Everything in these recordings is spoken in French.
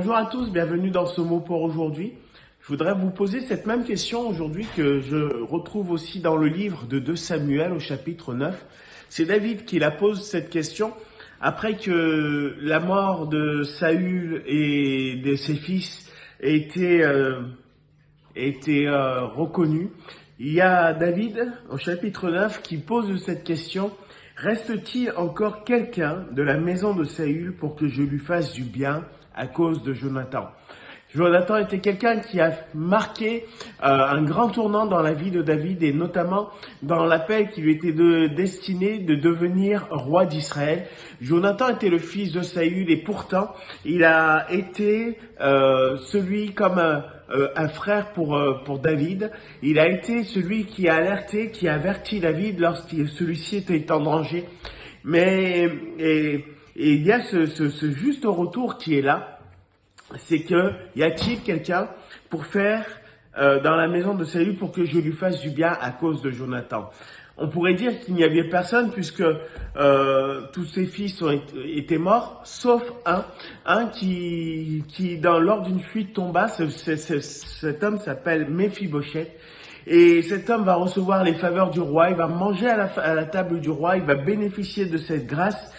Bonjour à tous, bienvenue dans ce mot pour aujourd'hui. Je voudrais vous poser cette même question aujourd'hui que je retrouve aussi dans le livre de 2 Samuel au chapitre 9. C'est David qui la pose cette question après que la mort de Saül et de ses fils ait été reconnue. Il y a David au chapitre 9 qui pose cette question. Reste-t-il encore quelqu'un de la maison de Saül pour que je lui fasse du bien à cause de Jonathan? Jonathan était quelqu'un qui a marqué un grand tournant dans la vie de David et notamment dans l'appel qui lui était destiné de devenir roi d'Israël. Jonathan était le fils de Saül et pourtant il a été celui comme un frère pour David. Il a été celui qui a alerté, qui a averti David lorsque celui-ci était en danger. Et il y a ce juste retour qui est là. C'est que, y a-t-il quelqu'un pour faire dans la maison de Saül pour que je lui fasse du bien à cause de Jonathan? On pourrait dire qu'il n'y avait personne puisque tous ses fils étaient morts, sauf un qui lors d'une fuite tomba. Cet homme s'appelle Méphibosheth. Et cet homme va recevoir les faveurs du roi, il va manger à la table du roi, il va bénéficier de cette grâce.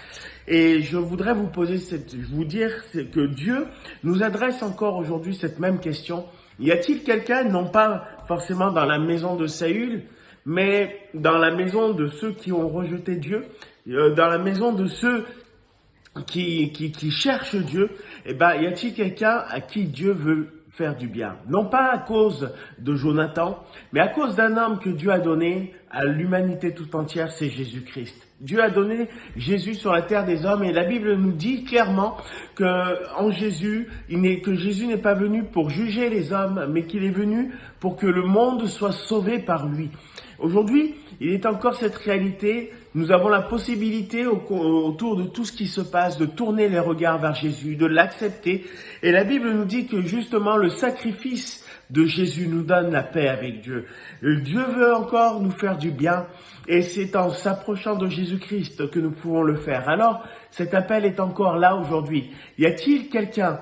Et je voudrais vous dire que Dieu nous adresse encore aujourd'hui cette même question. Y a-t-il quelqu'un, non pas forcément dans la maison de Saül, mais dans la maison de ceux qui ont rejeté Dieu, dans la maison de ceux qui cherchent Dieu, y a-t-il quelqu'un à qui Dieu veut faire du bien? Non pas à cause de Jonathan, mais à cause d'un homme que Dieu a donné à l'humanité tout entière, c'est Jésus-Christ. Dieu a donné Jésus sur la terre des hommes et la Bible nous dit clairement que Jésus n'est pas venu pour juger les hommes, mais qu'il est venu pour que le monde soit sauvé par lui. Aujourd'hui, il est encore cette réalité. Nous avons la possibilité autour de tout ce qui se passe de tourner les regards vers Jésus, de l'accepter. Et la Bible nous dit que justement le sacrifice de Jésus nous donne la paix avec Dieu. Dieu veut encore nous faire du bien et c'est en s'approchant de Jésus-Christ que nous pouvons le faire. Alors, cet appel est encore là aujourd'hui. Y a-t-il quelqu'un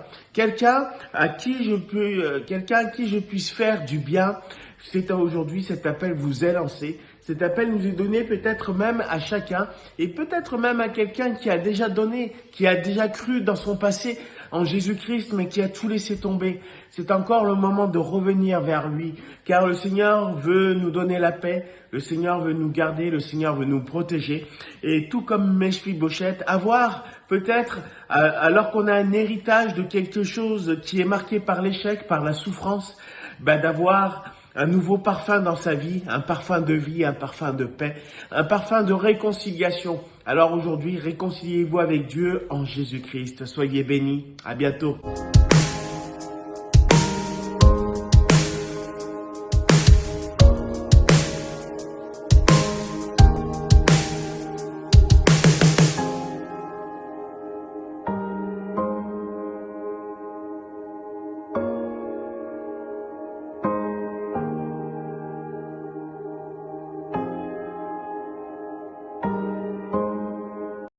à qui je puisse faire du bien? C'est aujourd'hui, cet appel vous est lancé. Cet appel nous est donné peut-être même à chacun et peut-être même à quelqu'un qui a déjà donné, qui a déjà cru dans son passé en Jésus-Christ, mais qui a tout laissé tomber. C'est encore le moment de revenir vers lui, car le Seigneur veut nous donner la paix, le Seigneur veut nous garder, le Seigneur veut nous protéger. Et tout comme Méphibosheth, avoir peut-être, alors qu'on a un héritage de quelque chose qui est marqué par l'échec, par la souffrance, d'avoir un nouveau parfum dans sa vie, un parfum de vie, un parfum de paix, un parfum de réconciliation. Alors aujourd'hui, réconciliez-vous avec Dieu en Jésus-Christ. Soyez bénis. À bientôt.